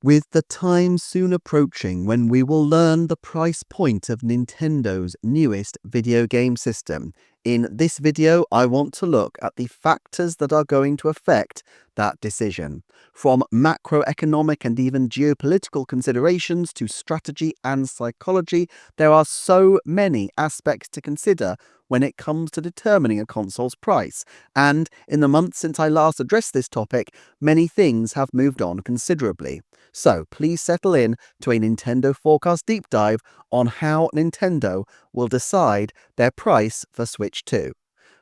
With the time soon approaching when we will learn the price point of Nintendo's newest video game system, in this video I want to look at the factors that are going to affect that decision. From macroeconomic and even geopolitical considerations to strategy and psychology, there are so many aspects to consider when it comes to determining a console's price. And in the months since I last addressed this topic, many things have moved on considerably. So please settle in to a Nintendo forecast deep dive on how Nintendo will decide their price for Switch 2.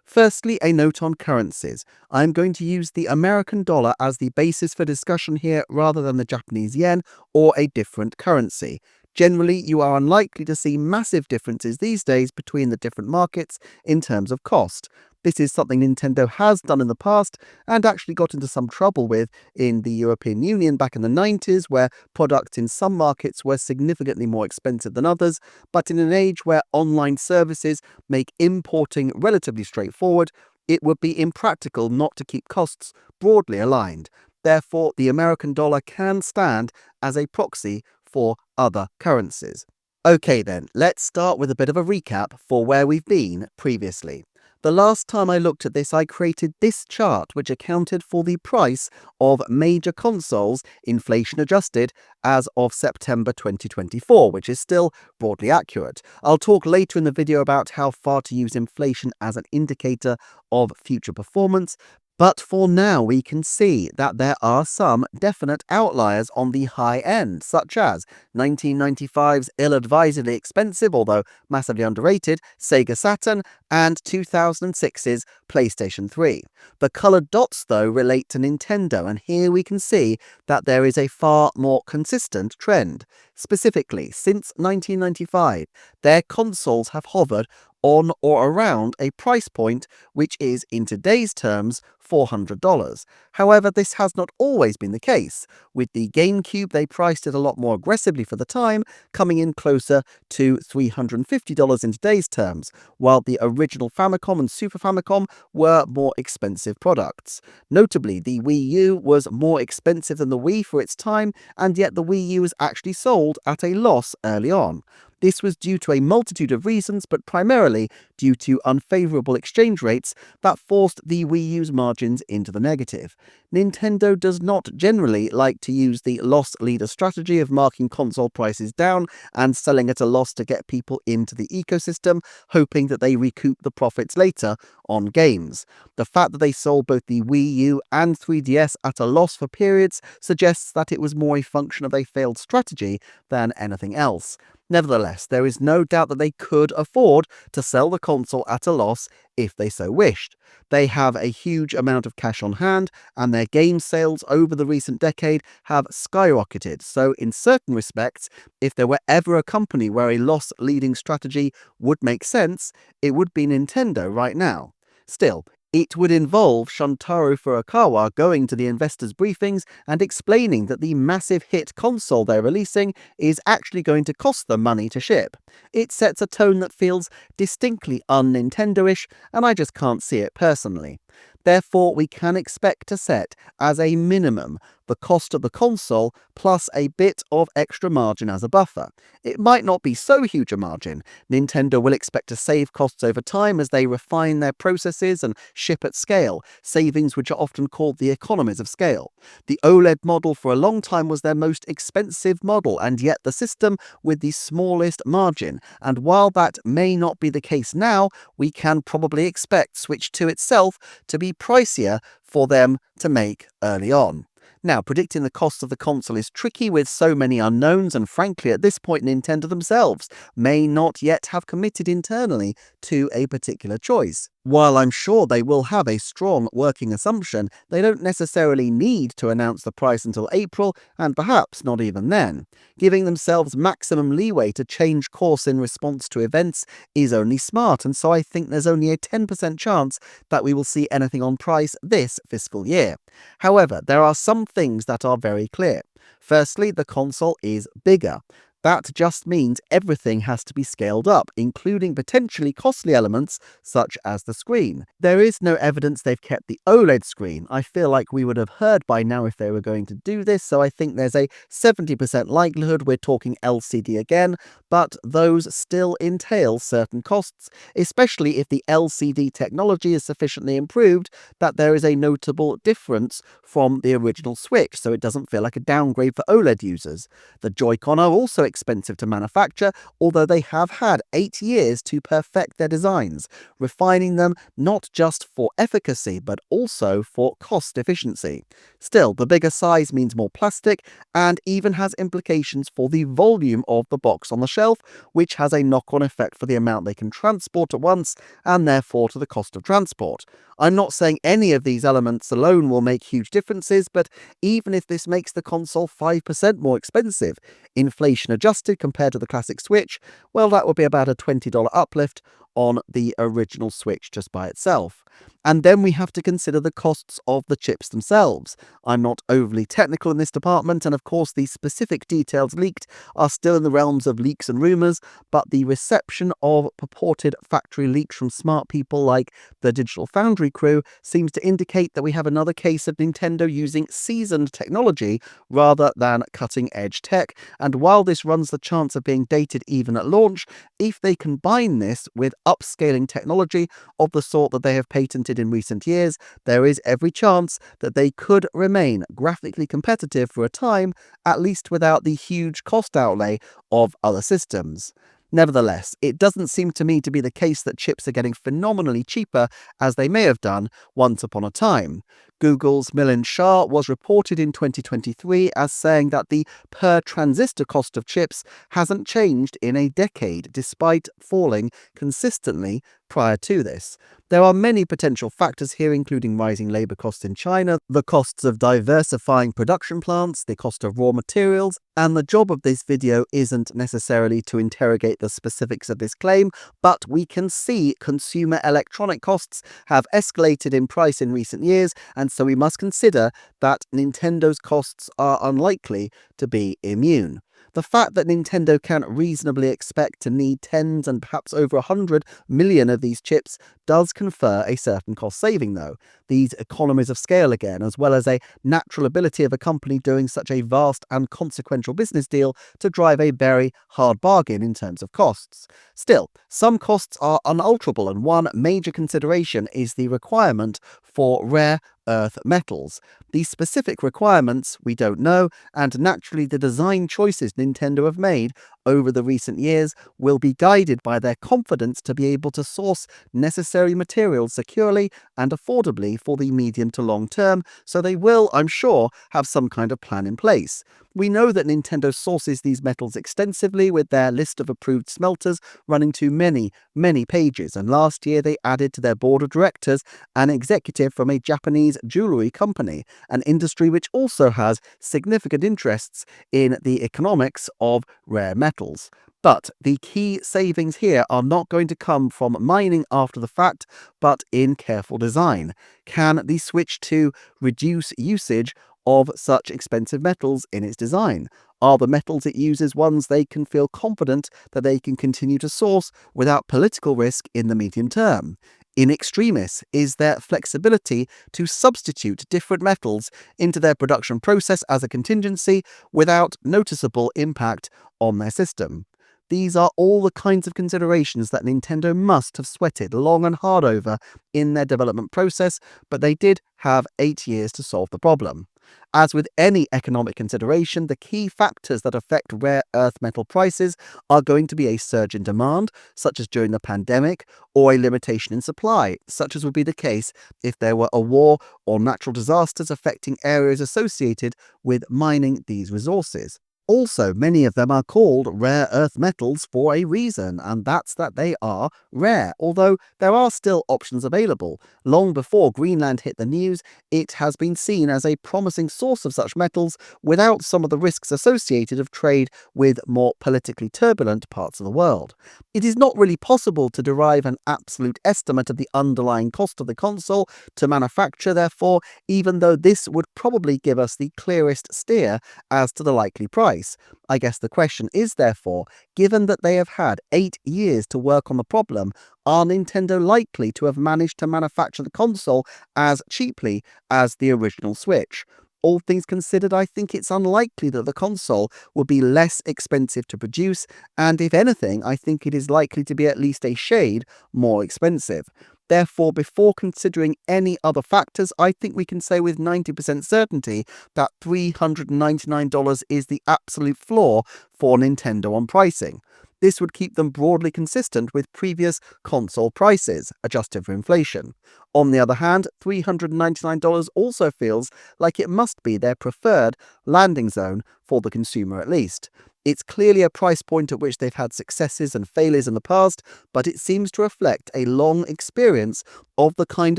Firstly, a note on currencies. I'm going to use the American dollar as the basis for discussion here rather than the Japanese yen or a different currency. Generally, you are unlikely to see massive differences these days between the different markets in terms of cost. This is something Nintendo has done in the past and actually got into some trouble with in the European Union back in the 90s, where products in some markets were significantly more expensive than others. But in an age where online services make importing relatively straightforward, it would be impractical not to keep costs broadly aligned. Therefore, the American dollar can stand as a proxy for other currencies. Okay then, let's start with a bit of a recap for where we've been previously. The last time I looked at this, I created this chart which accounted for the price of major consoles, inflation adjusted, as of September 2024, which is still broadly accurate. I'll talk later in the video about how far to use inflation as an indicator of future performance. But for now, we can see that there are some definite outliers on the high end, such as 1995's ill-advisedly expensive, although massively underrated, Sega Saturn, and 2006's PlayStation 3. The coloured dots, though, relate to Nintendo, and here we can see that there is a far more consistent trend. Specifically, since 1995, their consoles have hovered on or around a price point which is, in today's terms, $400. However, this has not always been the case. With the GameCube, they priced it a lot more aggressively for the time, coming in closer to $350 in today's terms, while the original Famicom and Super Famicom were more expensive products. Notably, the Wii U was more expensive than the Wii for its time, and yet the Wii U was actually sold at a loss early on. This was due to a multitude of reasons, but primarily due to unfavourable exchange rates that forced the Wii U's margins into the negative. Nintendo does not generally like to use the loss leader strategy of marking console prices down and selling at a loss to get people into the ecosystem, hoping that they recoup the profits later on games. The fact that they sold both the Wii U and 3DS at a loss for periods suggests that it was more a function of a failed strategy than anything else. Nevertheless, there is no doubt that they could afford to sell the console at a loss if they so wished. They have a huge amount of cash on hand, and their game sales over the recent decade have skyrocketed. So in certain respects, if there were ever a company where a loss-leading strategy would make sense, it would be Nintendo right now. Still, it would involve Shuntaro Furukawa going to the investors' briefings and explaining that the massive hit console they're releasing is actually going to cost them money to ship. It sets a tone that feels distinctly un-Nintendo-ish, and I just can't see it personally. Therefore, we can expect to set, as a minimum, the cost of the console plus a bit of extra margin as a buffer. It might not be so huge a margin. Nintendo will expect to save costs over time as they refine their processes and ship at scale, savings which are often called the economies of scale. The OLED model for a long time was their most expensive model, and yet the system with the smallest margin. And while that may not be the case now, we can probably expect Switch 2 itself to be pricier for them to make early on. Now, predicting the cost of the console is tricky with so many unknowns, and frankly, at this point, Nintendo themselves may not yet have committed internally to a particular choice. While I'm sure they will have a strong working assumption, they don't necessarily need to announce the price until April, and perhaps not even then. Giving themselves maximum leeway to change course in response to events is only smart, and so I think there's only a 10% chance that we will see anything on price this fiscal year. However, there are some things that are very clear. Firstly, the console is bigger. That just means everything has to be scaled up, including potentially costly elements such as the screen. There is no evidence they've kept the OLED screen. I feel like we would have heard by now if they were going to do this, so I think there's a 70% likelihood we're talking LCD again, but those still entail certain costs, especially if the LCD technology is sufficiently improved that there is a notable difference from the original Switch, so it doesn't feel like a downgrade for OLED users. The Joy-Con are also expensive to manufacture, although they have had 8 years to perfect their designs, refining them not just for efficacy but also for cost efficiency. Still, the bigger size means more plastic and even has implications for the volume of the box on the shelf, which has a knock-on effect for the amount they can transport at once and therefore to the cost of transport. I'm not saying any of these elements alone will make huge differences, but even if this makes the console 5% more expensive, inflation adjusted compared to the classic Switch, well, that would be about a $20 uplift on the original Switch just by itself. And then we have to consider the costs of the chips themselves. I'm not overly technical in this department, and of course the specific details leaked are still in the realms of leaks and rumours, but the reception of purported factory leaks from smart people like the Digital Foundry crew seems to indicate that we have another case of Nintendo using seasoned technology rather than cutting-edge tech, and while this runs the chance of being dated even at launch, if they combine this with upscaling technology of the sort that they have patented in recent years, there is every chance that they could remain graphically competitive for a time, at least without the huge cost outlay of other systems. Nevertheless, it doesn't seem to me to be the case that chips are getting phenomenally cheaper as they may have done once upon a time. Google's Milind Shah was reported in 2023 as saying that the per transistor cost of chips hasn't changed in a decade, despite falling consistently prior to this. There are many potential factors here, including rising labor costs in China, the costs of diversifying production plants, the cost of raw materials, and the job of this video isn't necessarily to interrogate the specifics of this claim, but we can see consumer electronic costs have escalated in price in recent years, and so we must consider that Nintendo's costs are unlikely to be immune. The fact that Nintendo can reasonably expect to need tens and perhaps over 100 million of these chips does confer a certain cost saving, though. These economies of scale again, as well as a natural ability of a company doing such a vast and consequential business deal to drive a very hard bargain in terms of costs. Still, some costs are unalterable, and one major consideration is the requirement for rare earth metals. These specific requirements we don't know, and naturally the design choices Nintendo have made over the recent years will be guided by their confidence to be able to source necessary materials securely and affordably for the medium to long term, so they will, I'm sure, have some kind of plan in place. We know that Nintendo sources these metals extensively, with their list of approved smelters running to many, many pages, and last year they added to their board of directors an executive from a Japanese jewelry company, an industry which also has significant interests in the economics of rare metals. But the key savings here are not going to come from mining after the fact, but in careful design. Can the Switch 2 reduce usage of such expensive metals in its design? Are the metals it uses ones they can feel confident that they can continue to source without political risk in the medium term? In extremis, is there flexibility to substitute different metals into their production process as a contingency without noticeable impact on their system? These are all the kinds of considerations that Nintendo must have sweated long and hard over in their development process, but they did have 8 years to solve the problem. As with any economic consideration, the key factors that affect rare earth metal prices are going to be a surge in demand, such as during the pandemic, or a limitation in supply, such as would be the case if there were a war or natural disasters affecting areas associated with mining these resources. Also, many of them are called rare earth metals for a reason, and that's that they are rare, although there are still options available. Long before Greenland hit the news, it has been seen as a promising source of such metals without some of the risks associated of trade with more politically turbulent parts of the world. It is not really possible to derive an absolute estimate of the underlying cost of the console to manufacture, therefore, even though this would probably give us the clearest steer as to the likely price. price. I guess the question is therefore, given that they have had 8 years to work on the problem, are Nintendo likely to have managed to manufacture the console as cheaply as the original Switch? All things considered, I think it's unlikely that the console will be less expensive to produce, and if anything, I think it is likely to be at least a shade more expensive. Therefore, before considering any other factors, I think we can say with 90% certainty that $399 is the absolute floor for Nintendo on pricing. This would keep them broadly consistent with previous console prices, adjusted for inflation. On the other hand, $399 also feels like it must be their preferred landing zone for the consumer at least. It's clearly a price point at which they've had successes and failures in the past, but it seems to reflect a long experience of the kind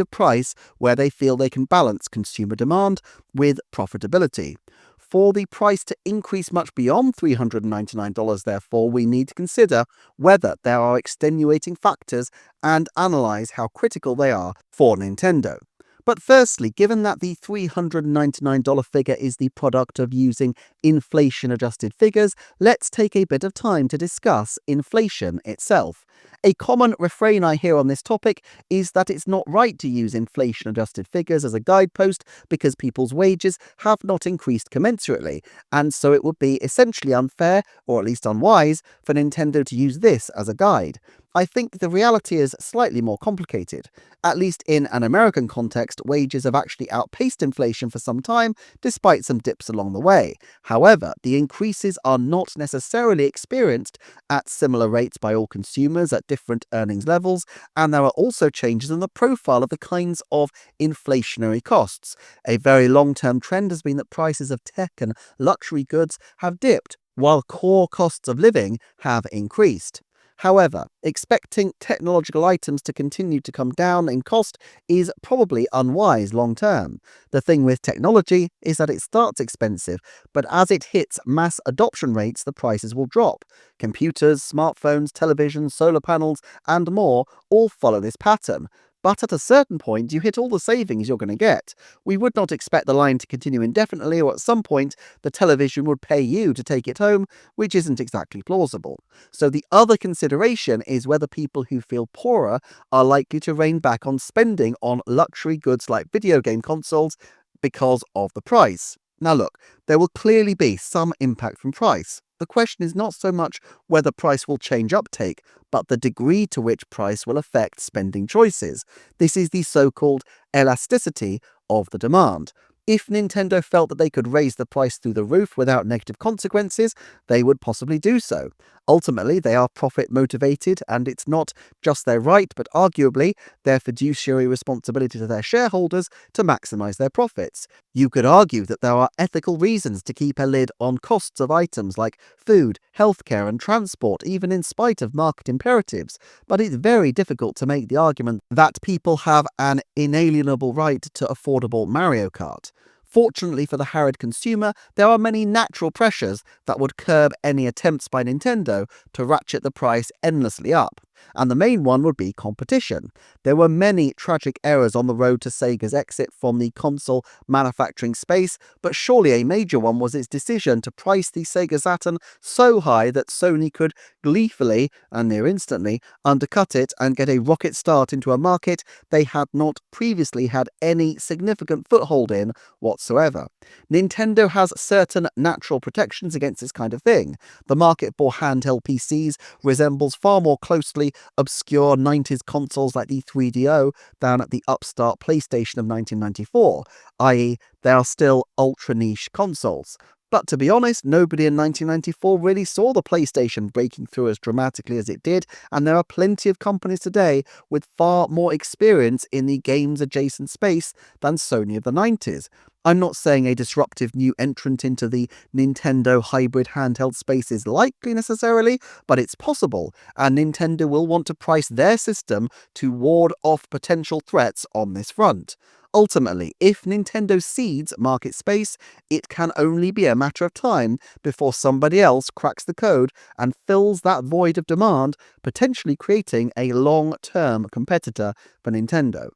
of price where they feel they can balance consumer demand with profitability. For the price to increase much beyond $399, therefore, we need to consider whether there are extenuating factors and analyze how critical they are for Nintendo. But firstly, given that the $399 figure is the product of using inflation-adjusted figures, let's take a bit of time to discuss inflation itself. A common refrain I hear on this topic is that it's not right to use inflation-adjusted figures as a guidepost because people's wages have not increased commensurately, and so it would be essentially unfair, or at least unwise, for Nintendo to use this as a guide. I think the reality is slightly more complicated. At least in an American context, wages have actually outpaced inflation for some time, despite some dips along the way. However, the increases are not necessarily experienced at similar rates by all consumers at different earnings levels, and there are also changes in the profile of the kinds of inflationary costs. A very long-term trend has been that prices of tech and luxury goods have dipped, while core costs of living have increased. However, expecting technological items to continue to come down in cost is probably unwise long term. The thing with technology is that it starts expensive, but as it hits mass adoption rates, the prices will drop. Computers, smartphones, televisions, solar panels, and more all follow this pattern. But at a certain point, you hit all the savings you're going to get. We would not expect the line to continue indefinitely, or at some point, the television would pay you to take it home, which isn't exactly plausible. So the other consideration is whether people who feel poorer are likely to rein back on spending on luxury goods like video game consoles because of the price. Now look, there will clearly be some impact from price. The question is not so much whether price will change uptake, but the degree to which price will affect spending choices. This is the so-called elasticity of the demand. If Nintendo felt that they could raise the price through the roof without negative consequences, they would possibly do so. Ultimately, they are profit motivated, and it's not just their right, but arguably their fiduciary responsibility to their shareholders to maximize their profits. You could argue that there are ethical reasons to keep a lid on costs of items like food, healthcare, and transport, even in spite of market imperatives, but it's very difficult to make the argument that people have an inalienable right to affordable Mario Kart. Fortunately for the harried consumer, there are many natural pressures that would curb any attempts by Nintendo to ratchet the price endlessly up. And the main one would be competition. There were many tragic errors on the road to Sega's exit from the console manufacturing space, but surely a major one was its decision to price the Sega Saturn so high that Sony could gleefully, and near instantly, undercut it and get a rocket start into a market they had not previously had any significant foothold in whatsoever. Nintendo has certain natural protections against this kind of thing. The market for handheld PCs resembles far more closely obscure 90s consoles like the 3DO than the upstart PlayStation of 1994, i.e. they are still ultra-niche consoles. But to be honest, nobody in 1994 really saw the PlayStation breaking through as dramatically as it did, and there are plenty of companies today with far more experience in the games-adjacent space than Sony of the 90s. I'm not saying a disruptive new entrant into the Nintendo hybrid handheld space is likely necessarily, but it's possible, and Nintendo will want to price their system to ward off potential threats on this front. Ultimately, if Nintendo cedes market space, it can only be a matter of time before somebody else cracks the code and fills that void of demand, potentially creating a long-term competitor for Nintendo.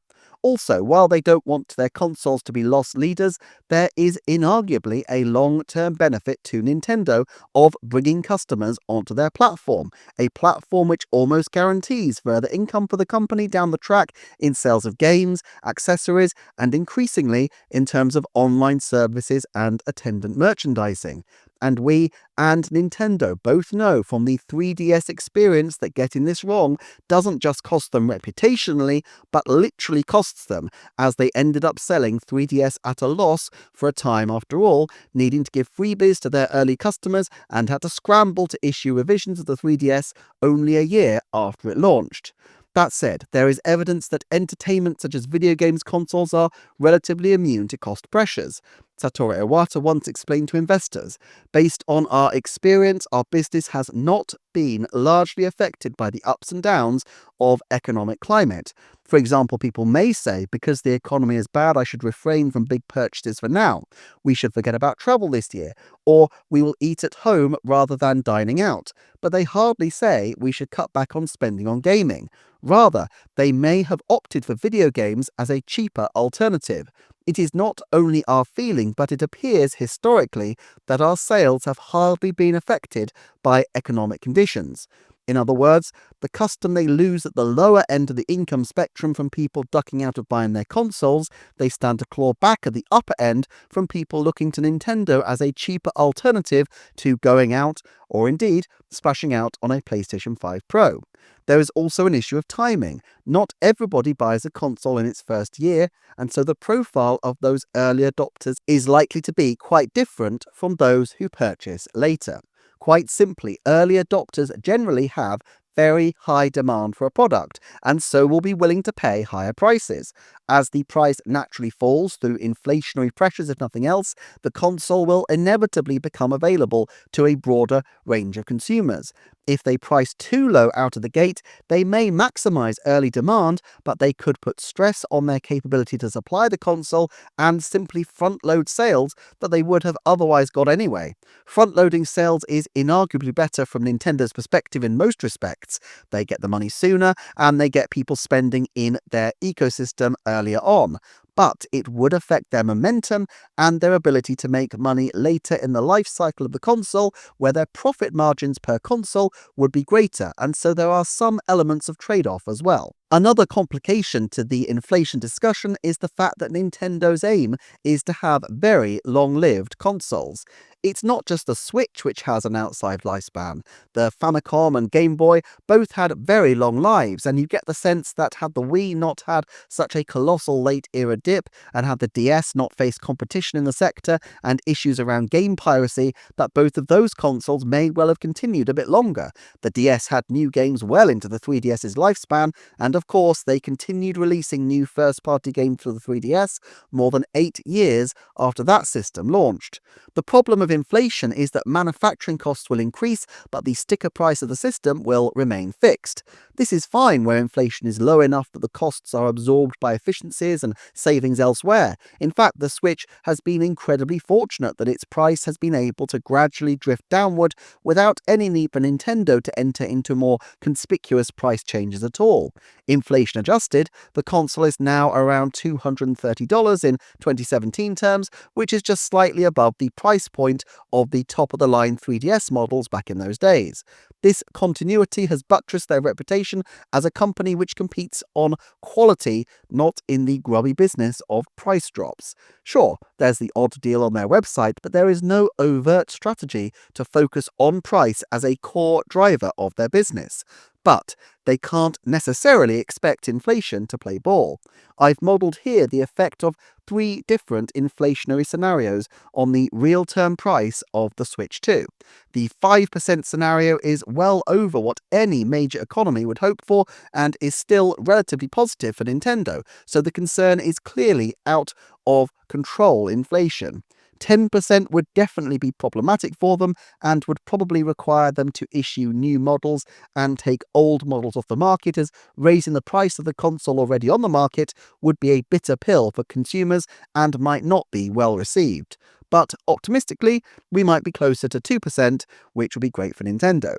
Also, while they don't want their consoles to be loss leaders, there is inarguably a long-term benefit to Nintendo of bringing customers onto their platform, a platform which almost guarantees further income for the company down the track in sales of games, accessories, and increasingly in terms of online services and attendant merchandising. And we and Nintendo both know from the 3DS experience that getting this wrong doesn't just cost them reputationally, but literally costs them, as they ended up selling 3DS at a loss for a time after all, needing to give freebies to their early customers and had to scramble to issue revisions of the 3DS only a year after it launched. That said, there is evidence that entertainment such as video games consoles are relatively immune to cost pressures. Satoru Iwata once explained to investors, "Based on our experience, our business has not been largely affected by the ups and downs of economic climate. For example, people may say, because the economy is bad, I should refrain from big purchases for now. We should forget about travel this year, or we will eat at home rather than dining out. But they hardly say we should cut back on spending on gaming. Rather, they may have opted for video games as a cheaper alternative. It is not only our feeling, but it appears historically that our sales have hardly been affected by economic conditions. In other words, the custom they lose at the lower end of the income spectrum from people ducking out of buying their consoles, they stand to claw back at the upper end from people looking to Nintendo as a cheaper alternative to going out or indeed splashing out on a PlayStation 5 Pro. There is also an issue of timing. Not everybody buys a console in its first year, and so the profile of those early adopters is likely to be quite different from those who purchase later. Quite simply, early adopters generally have very high demand for a product, and so will be willing to pay higher prices. As the price naturally falls through inflationary pressures, if nothing else, the console will inevitably become available to a broader range of consumers. If they price too low out of the gate, they may maximize early demand, but they could put stress on their capability to supply the console and simply front-load sales that they would have otherwise got anyway. Front-loading sales is inarguably better from Nintendo's perspective in most respects. They get the money sooner, and they get people spending in their ecosystem earlier on. But it would affect their momentum and their ability to make money later in the life cycle of the console, where their profit margins per console would be greater, and so there are some elements of trade-off as well. Another complication to the inflation discussion is the fact that Nintendo's aim is to have very long-lived consoles. It's not just the Switch which has an outside lifespan. The Famicom and Game Boy both had very long lives, and you get the sense that had the Wii not had such a colossal late-era dip, and had the DS not faced competition in the sector and issues around game piracy, that both of those consoles may well have continued a bit longer. The DS had new games well into the 3DS's lifespan, and of course they continued releasing new first-party games for the 3DS more than 8 years after that system launched. The problem of inflation is that manufacturing costs will increase, but the sticker price of the system will remain fixed. This is fine where inflation is low enough that the costs are absorbed by efficiencies and savings elsewhere. In fact, the Switch has been incredibly fortunate that its price has been able to gradually drift downward without any need for Nintendo to enter into more conspicuous price changes at all. Inflation adjusted, the console is now around $230 in 2017 terms, which is just slightly above the price point of the top-of-the-line 3DS models back in those days. This continuity has buttressed their reputation as a company which competes on quality, not in the grubby business of price drops. Sure, there's the odd deal on their website, but there is no overt strategy to focus on price as a core driver of their business. But they can't necessarily expect inflation to play ball. I've modelled here the effect of 3 different inflationary scenarios on the real-term price of the Switch 2. The 5% scenario is well over what any major economy would hope for and is still relatively positive for Nintendo, so the concern is clearly out of control inflation. 10% would definitely be problematic for them and would probably require them to issue new models and take old models off the market, as raising the price of the console already on the market would be a bitter pill for consumers and might not be well received. But optimistically, we might be closer to 2%, which would be great for Nintendo.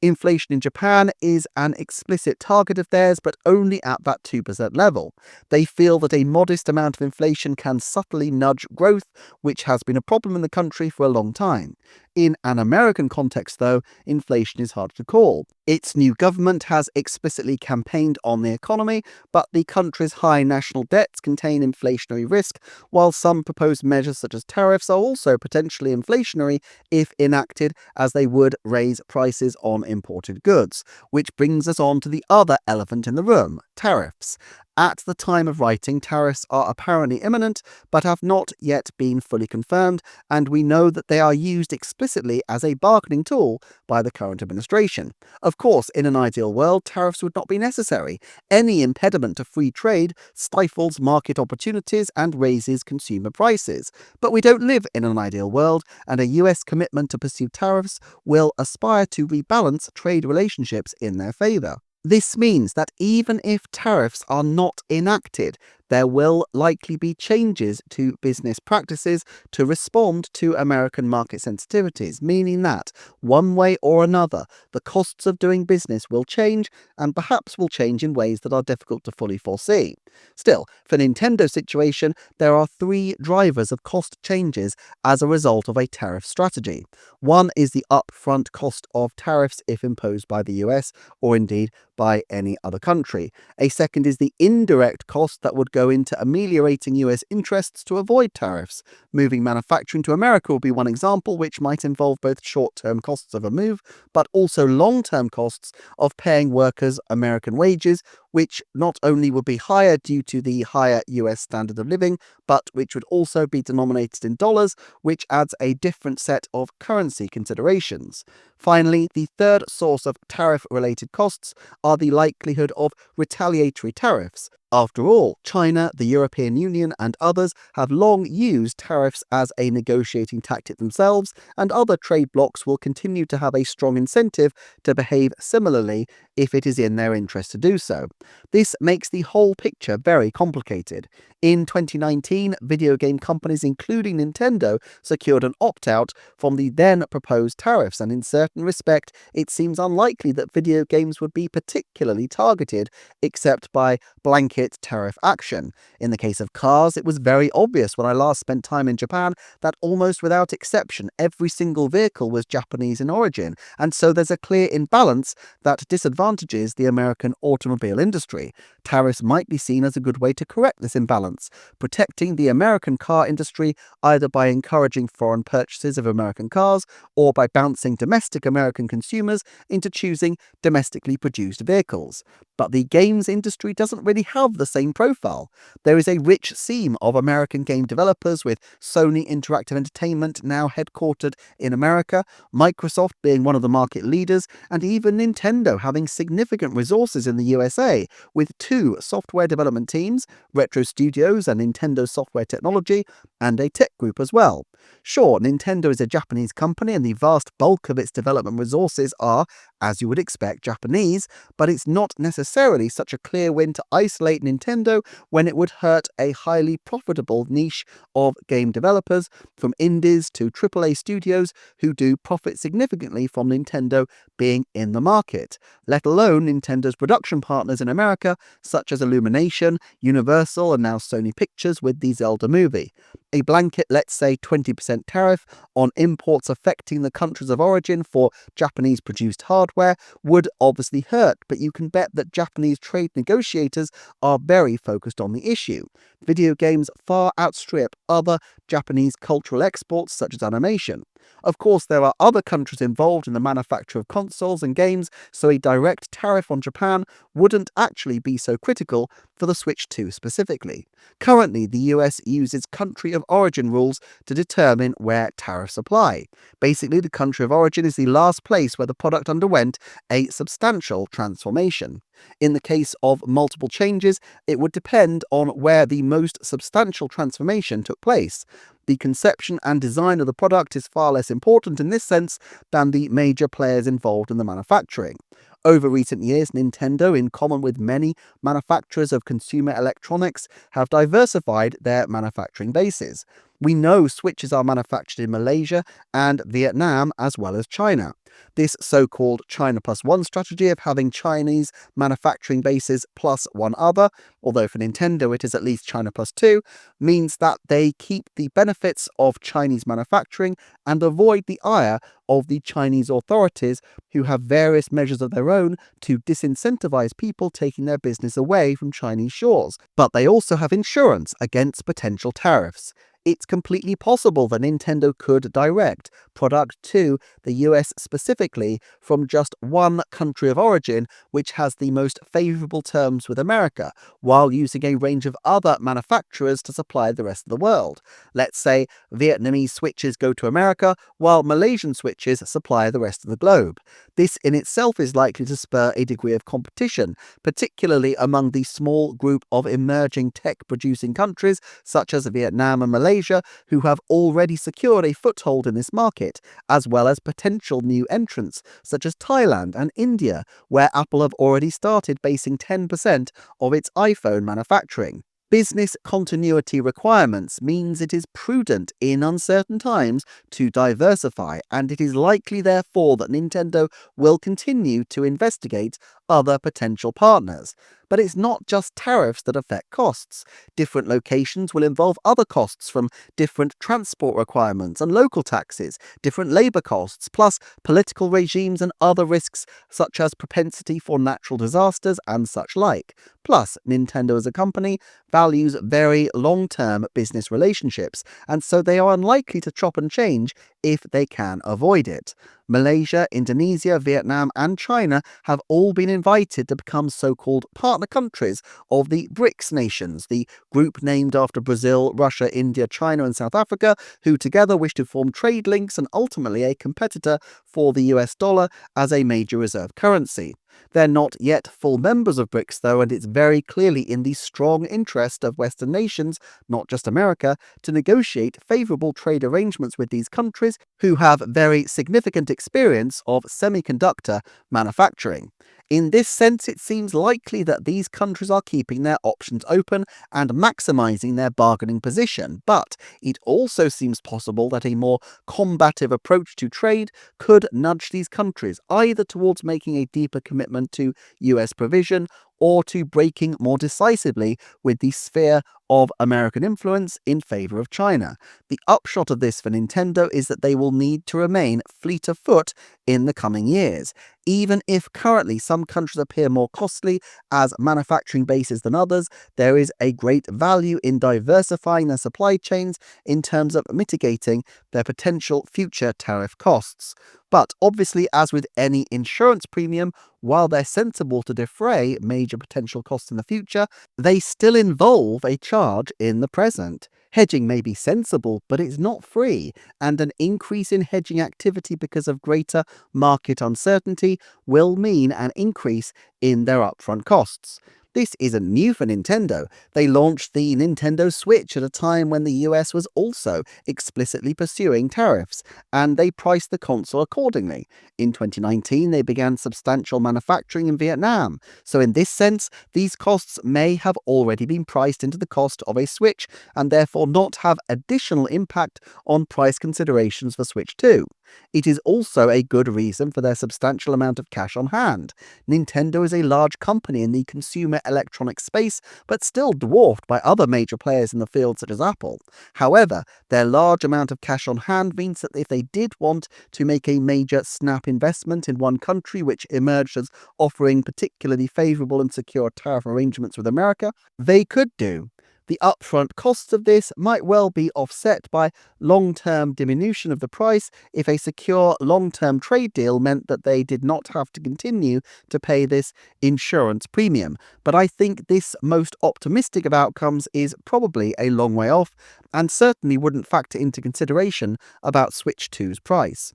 Inflation in Japan is an explicit target of theirs, but only at that 2% level. They feel that a modest amount of inflation can subtly nudge growth, which has been a problem in the country for a long time. In an American context, though, inflation is hard to call. Its new government has explicitly campaigned on the economy, but the country's high national debts contain inflationary risk, while some proposed measures such as tariffs are also potentially inflationary if enacted, as they would raise prices on imported goods. Which brings us on to the other elephant in the room, tariffs. At the time of writing, tariffs are apparently imminent, but have not yet been fully confirmed, and we know that they are used explicitly as a bargaining tool by the current administration. Of course, in an ideal world, tariffs would not be necessary. Any impediment to free trade stifles market opportunities and raises consumer prices. But we don't live in an ideal world, and a US commitment to pursue tariffs will aspire to rebalance trade relationships in their favour. This means that even if tariffs are not enacted, there will likely be changes to business practices to respond to American market sensitivities, meaning that, one way or another, the costs of doing business will change, and perhaps will change in ways that are difficult to fully foresee. Still, for Nintendo's situation, there are three drivers of cost changes as a result of a tariff strategy. One is the upfront cost of tariffs if imposed by the US, or indeed by any other country. A second is the indirect cost that would go into ameliorating US interests to avoid tariffs. Moving manufacturing to America will be one example, which might involve both short-term costs of a move, but also long-term costs of paying workers American wages, which not only would be higher due to the higher US standard of living, but which would also be denominated in dollars, which adds a different set of currency considerations. Finally, the third source of tariff-related costs are the likelihood of retaliatory tariffs. After all, China, the European Union, and others have long used tariffs as a negotiating tactic themselves, and other trade blocs will continue to have a strong incentive to behave similarly if it is in their interest to do so. This makes the whole picture very complicated. In 2019, video game companies, including Nintendo, secured an opt-out from the then proposed tariffs, and in certain respect, it seems unlikely that video games would be particularly targeted, except by blanket tariff action. In the case of cars, it was very obvious when I last spent time in Japan that almost without exception, every single vehicle was Japanese in origin, and so there's a clear imbalance that disadvantages the American automobile industry. Tariffs might be seen as a good way to correct this imbalance, protecting the American car industry either by encouraging foreign purchases of American cars or by bouncing domestic American consumers into choosing domestically produced vehicles. But the games industry doesn't really have the same profile. There is a rich seam of American game developers, with Sony Interactive Entertainment now headquartered in America, Microsoft being one of the market leaders, and even Nintendo having significant resources in the USA, with two software development teams, Retro Studios and Nintendo Software Technology, and a tech group as well. Sure, Nintendo is a Japanese company and the vast bulk of its development resources are, as you would expect, Japanese, but it's not necessarily such a clear win to isolate Nintendo when it would hurt a highly profitable niche of game developers, from indies to AAA studios who do profit significantly from Nintendo being in the market, let alone Nintendo's production partners in America, such as Illumination, Universal, and now Sony Pictures with the Zelda movie. A blanket, let's say 20% tariff on imports affecting the countries of origin for Japanese-produced hardware would obviously hurt, but you can bet that Japanese trade negotiators are very focused on the issue. Video games far outstrip other Japanese cultural exports such as animation. Of course, there are other countries involved in the manufacture of consoles and games, so a direct tariff on Japan wouldn't actually be so critical for the Switch 2 specifically. Currently, the US uses country of origin rules to determine where tariffs apply. Basically, the country of origin is the last place where the product underwent a substantial transformation. In the case of multiple changes, it would depend on where the most substantial transformation took place. The conception and design of the product is far less important in this sense than the major players involved in the manufacturing. Over recent years, Nintendo, in common with many manufacturers of consumer electronics, have diversified their manufacturing bases. We know Switches are manufactured in Malaysia and Vietnam as well as China. This so-called China plus one strategy of having Chinese manufacturing bases plus one other, although for Nintendo it is at least China plus two, means that they keep the benefits of Chinese manufacturing and avoid the ire of the Chinese authorities, who have various measures of their own to disincentivize people taking their business away from Chinese shores. But they also have insurance against potential tariffs. It's completely possible that Nintendo could direct product to the US specifically from just one country of origin, which has the most favorable terms with America, while using a range of other manufacturers to supply the rest of the world. Let's say Vietnamese Switches go to America, while Malaysian Switches supply the rest of the globe. This in itself is likely to spur a degree of competition, particularly among the small group of emerging tech-producing countries such as Vietnam and Malaysia, who have already secured a foothold in this market, as well as potential new entrants such as Thailand and India, where Apple have already started basing 10% of its iPhone manufacturing. Business continuity requirements means it is prudent in uncertain times to diversify, and it is likely therefore that Nintendo will continue to investigate other potential partners. But it's not just tariffs that affect costs. Different locations will involve other costs, from different transport requirements and local taxes, different labor costs, plus political regimes and other risks such as propensity for natural disasters and such like. Plus, Nintendo as a company values very long-term business relationships, and so they are unlikely to chop and change if they can avoid it. Malaysia, Indonesia, Vietnam, and China have all been invited to become so-called partner countries of the BRICS nations, the group named after Brazil, Russia, India, China, and South Africa, who together wish to form trade links and ultimately a competitor for the US dollar as a major reserve currency. They're not yet full members of BRICS, though, and it's very clearly in the strong interest of Western nations, not just America, to negotiate favourable trade arrangements with these countries who have very significant experience of semiconductor manufacturing. In this sense, it seems likely that these countries are keeping their options open and maximising their bargaining position, but it also seems possible that a more combative approach to trade could nudge these countries either towards making a deeper commitment to US provision or to breaking more decisively with the sphere of American influence in favour of China. The upshot of this for Nintendo is that they will need to remain fleet of foot in the coming years. Even if currently some countries appear more costly as manufacturing bases than others, there is a great value in diversifying their supply chains in terms of mitigating their potential future tariff costs. But obviously, as with any insurance premium, while they're sensible to defray major potential costs in the future, they still involve a charge in the present. Hedging may be sensible, but it's not free, and an increase in hedging activity because of greater market uncertainty will mean an increase in their upfront costs. This isn't new for Nintendo. They launched the Nintendo Switch at a time when the US was also explicitly pursuing tariffs, and they priced the console accordingly. In 2019, they began substantial manufacturing in Vietnam, so in this sense, these costs may have already been priced into the cost of a Switch, and therefore not have additional impact on price considerations for Switch 2. It is also a good reason for their substantial amount of cash on hand. Nintendo is a large company in the consumer electronics space, but still dwarfed by other major players in the field such as Apple. However, their large amount of cash on hand means that if they did want to make a major snap investment in one country which emerged as offering particularly favourable and secure tariff arrangements with America, they could do. The upfront costs of this might well be offset by long-term diminution of the price if a secure long-term trade deal meant that they did not have to continue to pay this insurance premium. But I think this most optimistic of outcomes is probably a long way off, and certainly wouldn't factor into consideration about Switch 2's price.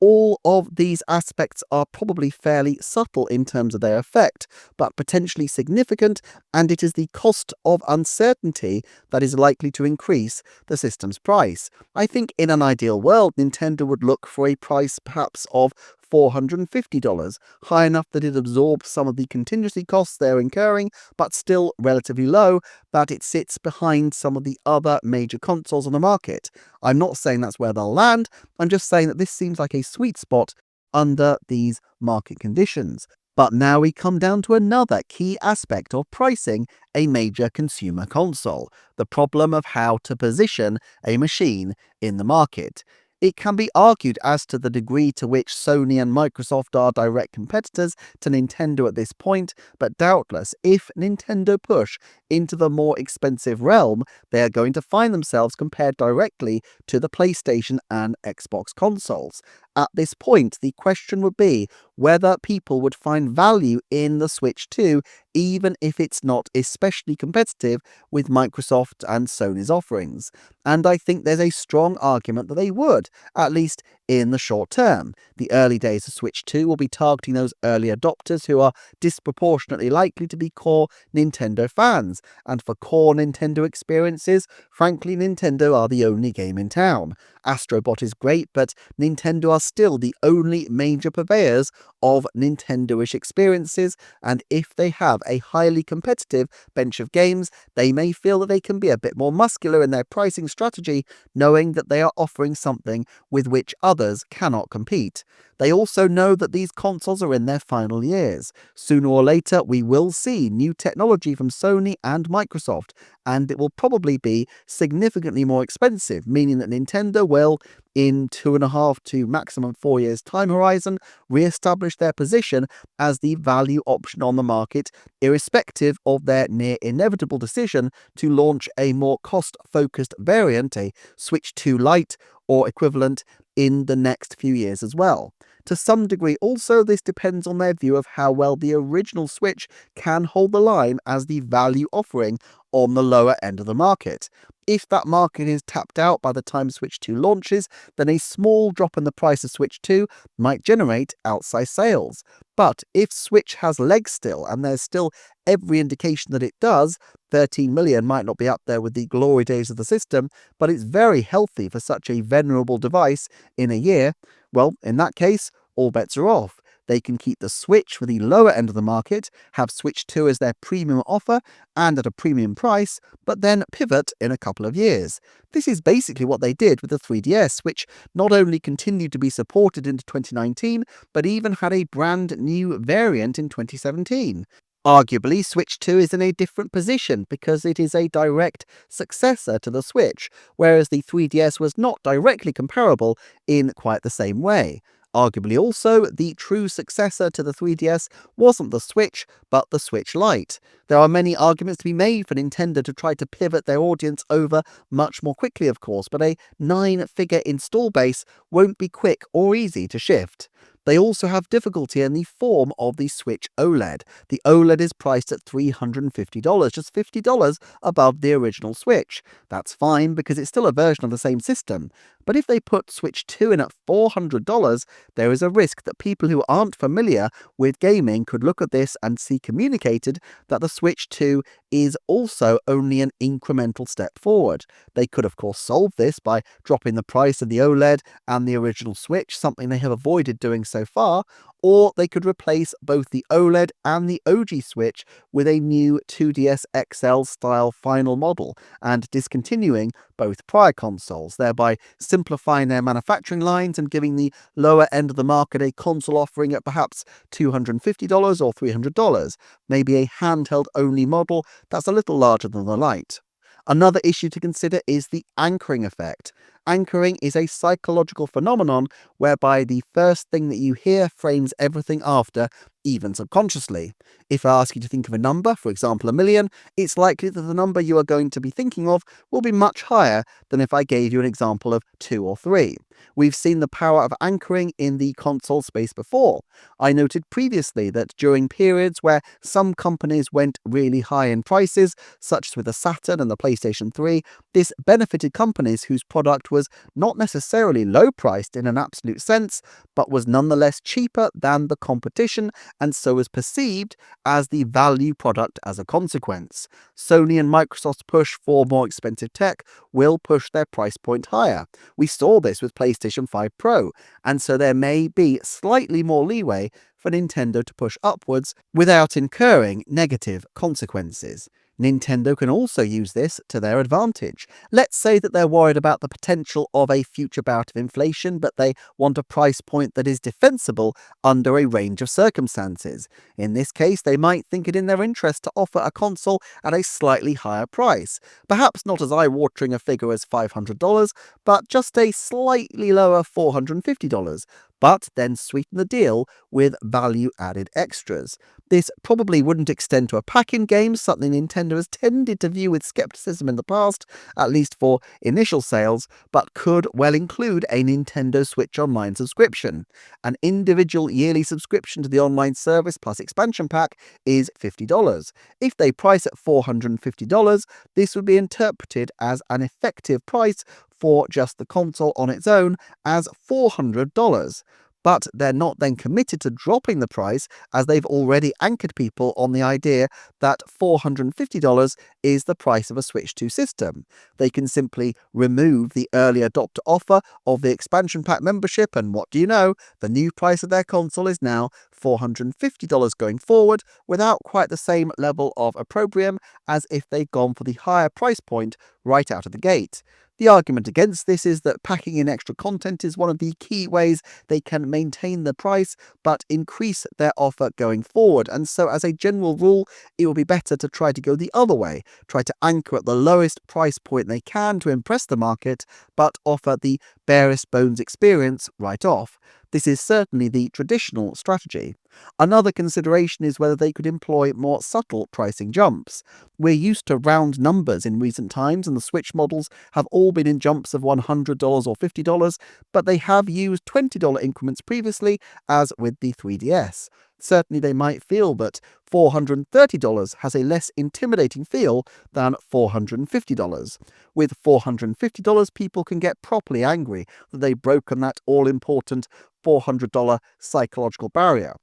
All of these aspects are probably fairly subtle in terms of their effect, but potentially significant, and it is the cost of uncertainty that is likely to increase the system's price. I think in an ideal world, Nintendo would look for a price perhaps of $450, high enough that it absorbs some of the contingency costs they're incurring, but still relatively low that it sits behind some of the other major consoles on the market. I'm not saying that's where they'll land, I'm just saying that this seems like a sweet spot under these market conditions. But now we come down to another key aspect of pricing a major consumer console, the problem of how to position a machine in the market. It can be argued as to the degree to which Sony and Microsoft are direct competitors to Nintendo at this point, but doubtless if Nintendo push into the more expensive realm, they are going to find themselves compared directly to the PlayStation and Xbox consoles. At this point, the question would be whether people would find value in the Switch 2, even if it's not especially competitive with Microsoft and Sony's offerings. And I think there's a strong argument that they would, at least in the short term. The early days of Switch 2 will be targeting those early adopters who are disproportionately likely to be core Nintendo fans. And for core Nintendo experiences, frankly, Nintendo are the only game in town. Astrobot is great, but Nintendo are still the only major purveyors of Nintendo-ish experiences, and if they have a highly competitive bench of games, they may feel that they can be a bit more muscular in their pricing strategy, knowing that they are offering something with which others cannot compete. They also know that these consoles are in their final years. Sooner or later, we will see new technology from Sony and Microsoft, and it will probably be significantly more expensive, meaning that Nintendo will, in 2.5 to maximum 4 years time horizon, re-establish their position as the value option on the market, irrespective of their near inevitable decision to launch a more cost-focused variant, a Switch 2 Lite or equivalent, in the next few years as well. To some degree also, this depends on their view of how well the original Switch can hold the line as the value offering on the lower end of the market. If that market is tapped out by the time Switch 2 launches, then a small drop in the price of Switch 2 might generate outsized sales. But if Switch has legs still, and there's still every indication that it does, 13 million might not be up there with the glory days of the system, but it's very healthy for such a venerable device in a year, well, in that case, all bets are off. They can keep the Switch for the lower end of the market, have Switch 2 as their premium offer and at a premium price, but then pivot in a couple of years. This is basically what they did with the 3DS, which not only continued to be supported into 2019, but even had a brand new variant in 2017. Arguably, Switch 2 is in a different position because it is a direct successor to the Switch, whereas the 3DS was not directly comparable in quite the same way. Arguably also, the true successor to the 3DS wasn't the Switch, but the Switch Lite. There are many arguments to be made for Nintendo to try to pivot their audience over much more quickly, of course, but a 9-figure install base won't be quick or easy to shift. They also have difficulty in the form of the Switch OLED. The OLED is priced at $350, just $50 above the original Switch. That's fine because it's still a version of the same system. But if they put Switch 2 in at $400, there is a risk that people who aren't familiar with gaming could look at this and see communicated that the Switch 2 is also only an incremental step forward. They could of course solve this by dropping the price of the OLED and the original Switch, something they have avoided doing so far, or they could replace both the OLED and the OG Switch with a new 2DS XL style final model and discontinuing both prior consoles, thereby simplifying their manufacturing lines and giving the lower end of the market a console offering at perhaps $250 or $300, maybe a handheld only model that's a little larger than the Lite. Another issue to consider is the anchoring effect. Anchoring is a psychological phenomenon whereby the first thing that you hear frames everything after, even subconsciously. If I ask you to think of a number, for example 1,000,000, it's likely that the number you are going to be thinking of will be much higher than if I gave you an example of 2 or 3. We've seen the power of anchoring in the console space before. I noted previously that during periods where some companies went really high in prices, such as with the Saturn and the PlayStation 3, this benefited companies whose product was was not necessarily low priced in an absolute sense, but was nonetheless cheaper than the competition, and so was perceived as the value product as a consequence. Sony and Microsoft's push for more expensive tech will push their price point higher. We saw this with PlayStation 5 Pro, and so there may be slightly more leeway for Nintendo to push upwards without incurring negative consequences. Nintendo can also use this to their advantage. Let's say that they're worried about the potential of a future bout of inflation, but they want a price point that is defensible under a range of circumstances. In this case, they might think it in their interest to offer a console at a slightly higher price. Perhaps not as eye-watering a figure as $500, but just a slightly lower $450. But then sweeten the deal with value-added extras. This probably wouldn't extend to a pack-in game, something Nintendo has tended to view with skepticism in the past, at least for initial sales, but could well include a Nintendo Switch Online subscription. An individual yearly subscription to the online service plus expansion pack is $50. If they price at $450, this would be interpreted as an effective price for just the console on its own as $400. But they're not then committed to dropping the price, as they've already anchored people on the idea that $450 is the price of a Switch 2 system. They can simply remove the early adopter offer of the expansion pack membership, and what do you know? The new price of their console is now $450 going forward, without quite the same level of opprobrium as if they'd gone for the higher price point right out of the gate. The argument against this is that packing in extra content is one of the key ways they can maintain the price but increase their offer going forward, and so as a general rule it will be better to try to go the other way, try to anchor at the lowest price point they can to impress the market, but offer the barest bones experience right off. This is certainly the traditional strategy. Another consideration is whether they could employ more subtle pricing jumps. We're used to round numbers in recent times, and the Switch models have all been in jumps of $100 or $50, but they have used $20 increments previously, as with the 3DS. Certainly they might feel that $430 has a less intimidating feel than $450. With $450, people can get properly angry that they've broken that all-important $400 psychological barrier.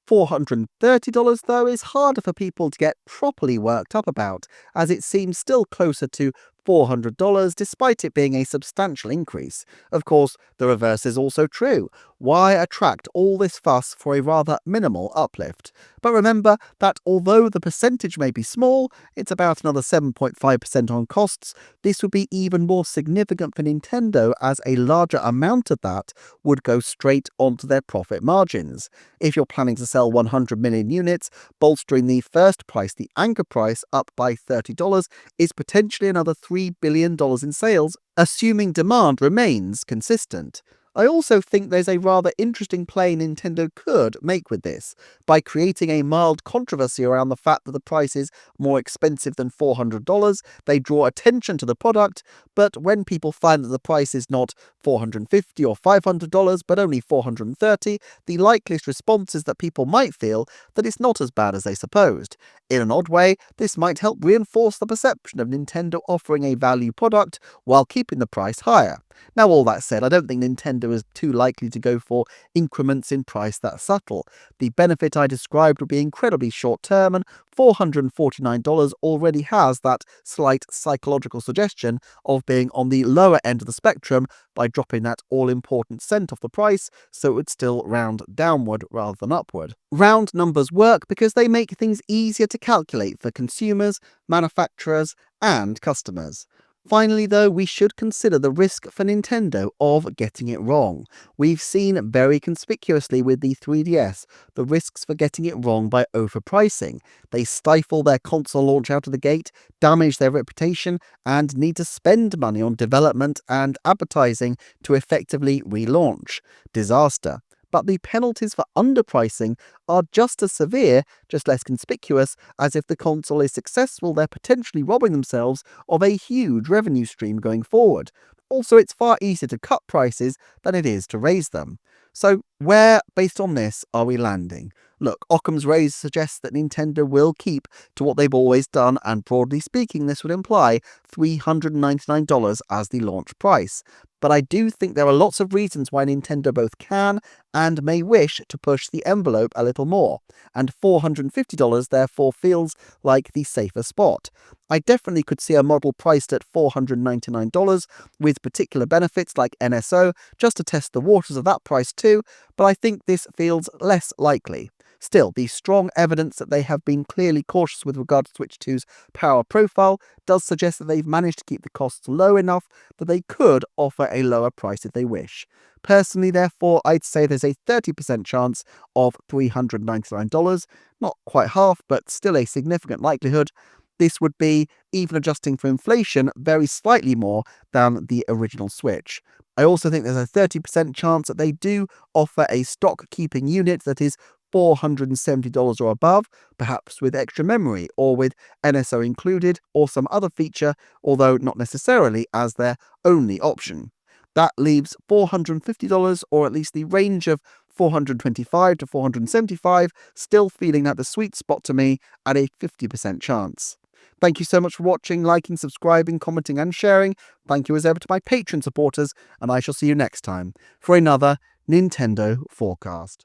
$430, though, is harder for people to get properly worked up about, as it seems still closer to $400 despite it being a substantial increase. Of course, the reverse is also true. Why attract all this fuss for a rather minimal uplift? But remember that although the percentage may be small, it's about another 7.5% on costs, this would be even more significant for Nintendo, as a larger amount of that would go straight onto their profit margins. If you're planning to sell 100 million units, bolstering the first price, the anchor price, up by $30 is potentially another $3 billion in sales, assuming demand remains consistent. I also think there's a rather interesting play Nintendo could make with this, by creating a mild controversy around the fact that the price is more expensive than $400. They draw attention to the product, but when people find that the price is not $450 or $500 but only $430, the likeliest response is that people might feel that it's not as bad as they supposed. In an odd way, this might help reinforce the perception of Nintendo offering a value product while keeping the price higher. Now, all that said, I don't think Nintendo is too likely to go for increments in price that subtle. The benefit I described would be incredibly short-term, and $449 already has that slight psychological suggestion of being on the lower end of the spectrum by dropping that all-important cent off the price, so it would still round downward rather than upward. Round numbers work because they make things easier to calculate for consumers, manufacturers, and customers. Finally, though, we should consider the risk for Nintendo of getting it wrong. We've seen very conspicuously with the 3DS the risks for getting it wrong by overpricing. They stifle their console launch out of the gate, damage their reputation, and need to spend money on development and advertising to effectively relaunch. Disaster. But the penalties for underpricing are just as severe, just less conspicuous, as if the console is successful, they're potentially robbing themselves of a huge revenue stream going forward. Also, it's far easier to cut prices than it is to raise them. So, Where, based on this, are we landing? Look, Occam's razor suggests that Nintendo will keep to what they've always done, and broadly speaking, this would imply $399 as the launch price. But I do think there are lots of reasons why Nintendo both can and may wish to push the envelope a little more, and $450 therefore feels like the safer spot. I definitely could see a model priced at $499 with particular benefits like NSO, just to test the waters of that price too, but I think this feels less likely. Still, the strong evidence that they have been clearly cautious with regard to Switch 2's power profile does suggest that they've managed to keep the costs low enough that they could offer a lower price if they wish. Personally, therefore, I'd say there's a 30% chance of $399, not quite half, but still a significant likelihood. This would be, even adjusting for inflation, very slightly more than the original Switch. I also think there's a 30% chance that they do offer a stock keeping unit that is $470 or above, perhaps with extra memory or with NSO included or some other feature, although not necessarily as their only option. That leaves $450, or at least the range of $425 to $475, still feeling like the sweet spot to me at a 50% chance. Thank you so much for watching, liking, subscribing, commenting and sharing. Thank you as ever to my Patreon supporters, and I shall see you next time for another Nintendo Forecast.